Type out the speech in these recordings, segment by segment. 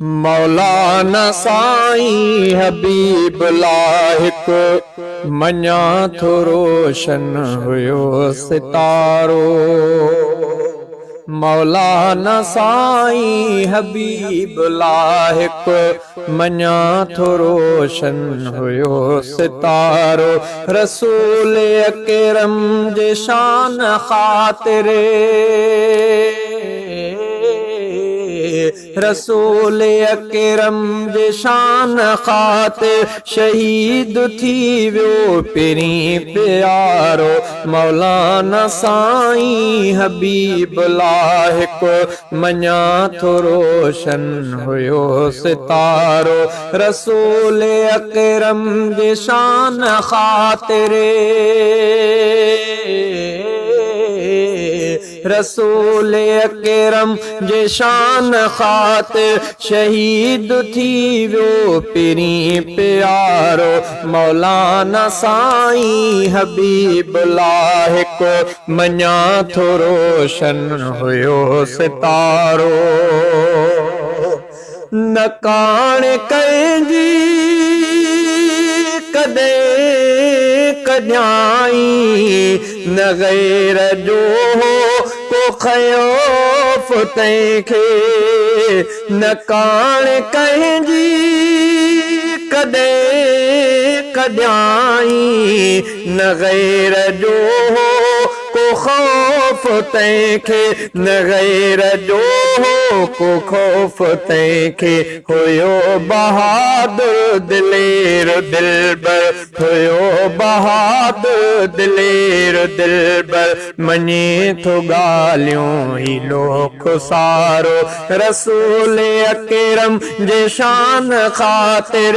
मौलाना साईं हबीब लाहिक मञा थो रोशन हुयो सितारो। मौलाना साईं हबीब लाहिक मञा थो रोशन हुयो सितारो। रसूल अकरम जे शान ख़ातिर रसूल अकरम जे शान ख़ातिर शहीद थी वियो पहिरीं प्यारो। मौलाना साईं हबीब लाहिक मञा थो रोशन हुयो सितारो। रसूल अकरम जे शान ख़ातिर रसूल अकरम जे शान ख़ातिर शहीद थी वियो पहिरीं प्यारो। मौलाना साईं हबीब लाहिक मञा थो रोशन हुयो सितारो। न काण कंहिंजी कॾहिं कढाई न गैर जो को ख़ौफ़ तंहिंखे। न काण कंहिंजी कॾहिं कढाई न गैर जो को ख़ौफ़ तंहिंखे। न गैर जो को ख़ौफ़ तंहिंखे। हुयो बहादुर दिलेर दिलबर हुयो बहादुर दिलेर दिलबर। मञे थो ॻाल्हियूं ही लोक सारो। रसूल अकरम जे शान ख़ातिर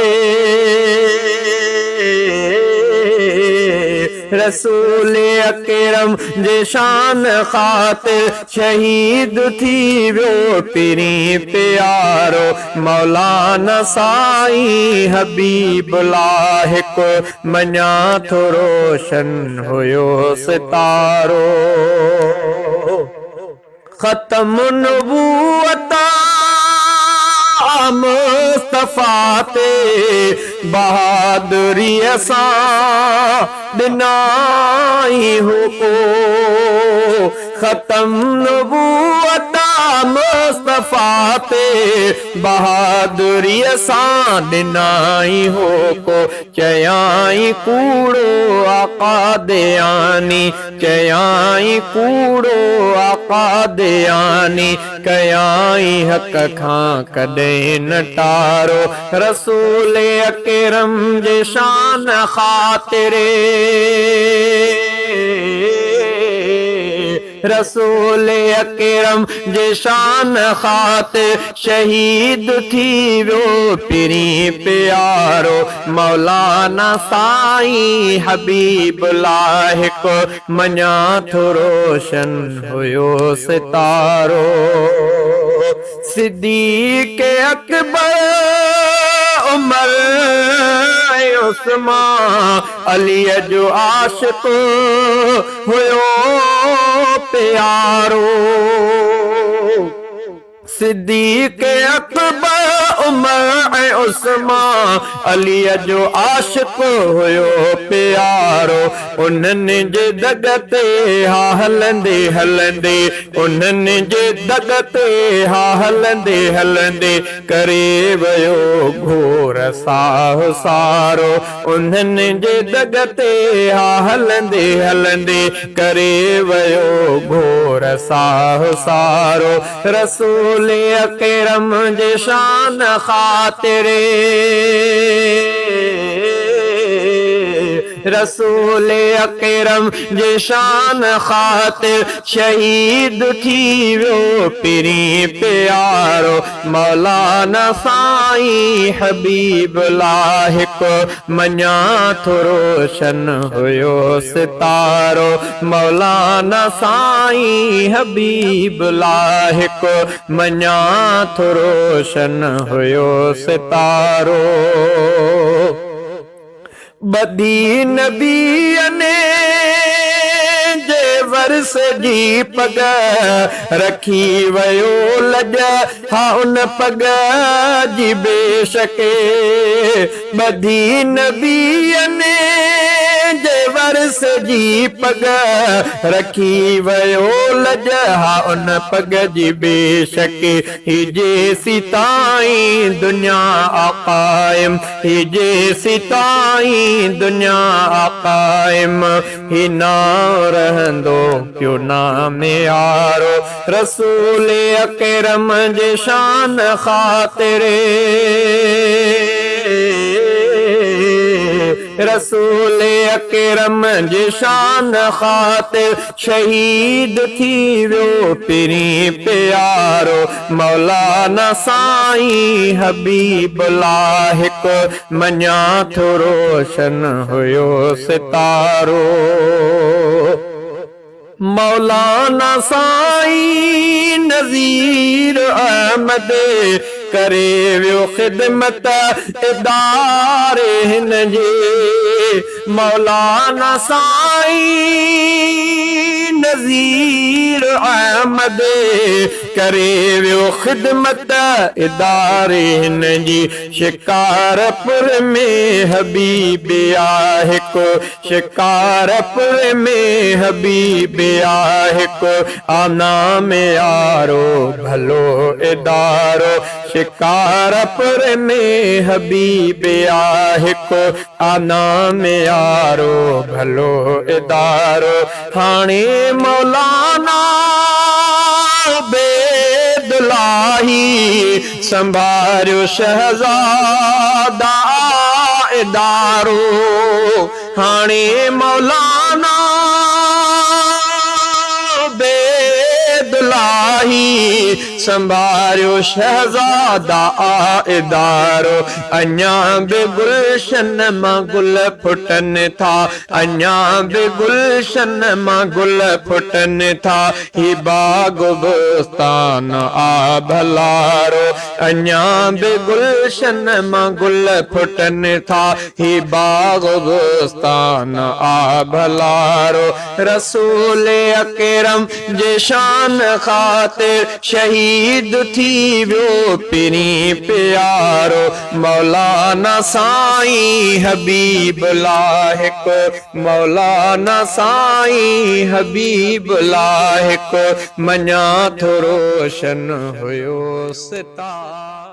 रसूल अकरम जे शान ख़ातिर शहीद थी वियो पहिरीं प्यारो। मौलाना साईं हबीब लाहिक मञा थो रोशन हुयो सितारो। ख़त्म नबूवत मुस्तफ़ा ते बहादुरीअ सां ॾिनाई हो को। ख़त्म नबूवत मुस्तफ़ा ते बहादुरीअ सां ॾिनाई हो को। चयाई कूड़ो आका दयानी चयाई कूड़ो आका दयानी। कयाई हक़ खां कॾहिं न टारो। रसूल अकरम जे शान ख़ातिर रसूल अकरम जे शान ख़ातिर शहीद थी वियो पहिरीं प्यारो। मौलाना साईं हबीब लाहिक मञा थो रोशन हुयो सितारो। सिद्दीक़ अकबर उमर उस्मान अलीअ जो आशिक़ हुयो प्यारो। सिद्दीक़ अकबर उमर ऐं उस्मान अलीअ जो आशिक़ हुयो प्यारो। उन्हनि जे दग ते हा हलंदे हलंदे उन्हनि जे दग ते हा हलंदे हलंदे करे वियो घोर साह सारो। उन्हनि जे दग ते हा हलंदे हलंदे करे वियो घोर साह सारो। रसूल अकरम जे शान ख़ातिर रसूल अकरम जे शान ख़ातिर शहीद थी वियो पहिरीं प्यारो। मौलाना साईं हबीब लाहिक मञा थो रोशन हुयो सितारो। मौलाना साईं हबीब लाहिक मञा थो रोशन हुयो सितारो। ॿधी नबीअ ने जे वर्स जी पग रखी वयो लज हा उन पग जी बेशके बधी नबीअने जे वर्स जी पग रखी वयो लज हा उन पग जी बेशके हिजे सिताई दुनिया आकायम हिजे सिताई दुनिया आकायम ही ना रहंदो क्यों नाम यारो रसूल अकरम जे शान खातिरे रसूल अकरम जे शान खातिर शहीद थी वियो पिरी प्यारो मौलाना साईं हबीबुल्लाह हिकु मञा थो रोशन हुयो सितारो मौलाना साईं नज़ीर अहमद करे वियो ख़िदमत इदारे हिन जे मौलाना साईं नज़ीर अहमद करे वियो ख़िदमत इदारे हिन जी शिकारपुर में हबीब आहे हिकु शिकारपुर में हबीब आहे हिकु आना में यारो भलो इदारो शिकारपुर में हबीब आहे हिकु आना में यारो भलो इदारो हाणे मौलाना बेदुलाही संभारियो शहज़ादा इदारो हाणे मौलाना बेदुलाही संभारियो शहज़ादा इदारो अञा बि गुलशन मां गुल फुटनि था अञा बि गुलशन मां गुल फुटनि था ही बाग बुस्तान आ भलारो अञा बि गुलशन मां गुल फुटनि था ही बाग बुस्तान आ भलारो रसूल अकरम जे शान खातिर शहीद थी वियो पिरी प्यारो मौलाना साईं हबीबुल्लाह हिकु मौलाना साईं हबीबुल्लाह हिकु मञा थो रोशन हुयो सितारो